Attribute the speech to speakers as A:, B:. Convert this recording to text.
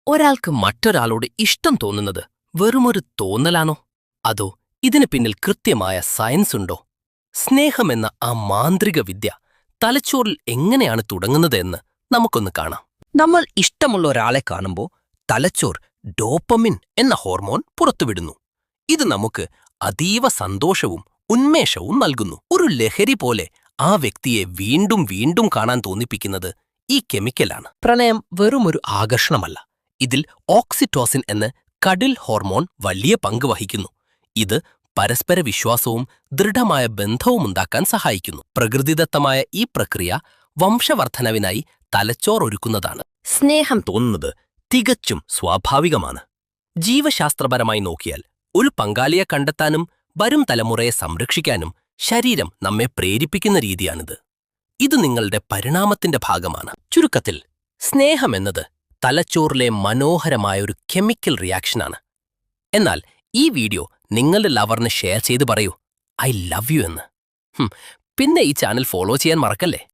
A: ഒരാൾക്ക് മറ്റൊരാളോട് ഇഷ്ടം തോന്നുന്നത് വെറുമൊരു തോന്നലാണോ? അതോ ഇതിന് പിന്നിൽ കൃത്യമായ സയൻസ് ഉണ്ടോ? സ്നേഹമെന്ന ആ മാന്ത്രിക വിദ്യ തലച്ചോറിൽ എങ്ങനെയാണ് തുടങ്ങുന്നതെന്ന് നമുക്കൊന്ന് കാണാം.
B: നമ്മൾ ഇഷ്ടമുള്ള ഒരാളെ കാണുമ്പോൾ തലച്ചോർ ഡോപ്പമിൻ എന്ന ഹോർമോൺ പുറത്തുവിടുന്നു. ഇത് നമുക്ക് അതീവ സന്തോഷവും ഉന്മേഷവും നൽകുന്നു. ഒരു ലഹരി പോലെ ആ വ്യക്തിയെ വീണ്ടും വീണ്ടും കാണാൻ തോന്നിപ്പിക്കുന്നത് ഈ കെമിക്കലാണ്. പ്രണയം വെറുമൊരു ആകർഷണമല്ല. ഇതിൽ ഓക്സിറ്റോസിൻ എന്ന കടിൽ ഹോർമോൺ വലിയ പങ്ക് വഹിക്കുന്നു. ഇത് പരസ്പര വിശ്വാസവും ദൃഢമായ ബന്ധവുമുണ്ടാക്കാൻ സഹായിക്കുന്നു. പ്രകൃതിദത്തമായ ഈ പ്രക്രിയ വംശവർദ്ധനവിനായി തലച്ചോർ ഒരുക്കുന്നതാണ്. സ്നേഹം തോന്നുന്നത് തികച്ചും സ്വാഭാവികമാണ്. ജീവശാസ്ത്രപരമായി നോക്കിയാൽ ഒരു പങ്കാളിയെ കണ്ടെത്താനും വരും തലമുറയെ സംരക്ഷിക്കാനും ശരീരം നമ്മെ പ്രേരിപ്പിക്കുന്ന രീതിയാണിത്. ഇത് നിങ്ങളുടെ പരിണാമത്തിന്റെ ഭാഗമാണ്. ചുരുക്കത്തിൽ, സ്നേഹമെന്നത് തലച്ചോറിലെ മനോഹരമായൊരു കെമിക്കൽ റിയാക്ഷനാണ്. എന്നാൽ ഈ വീഡിയോ നിങ്ങളുടെ ലവറിന് ഷെയർ ചെയ്ത് പറയൂ, ഐ ലവ് യു എന്ന്. പിന്നെ ഈ ചാനൽ ഫോളോ ചെയ്യാൻ മറക്കല്ലേ.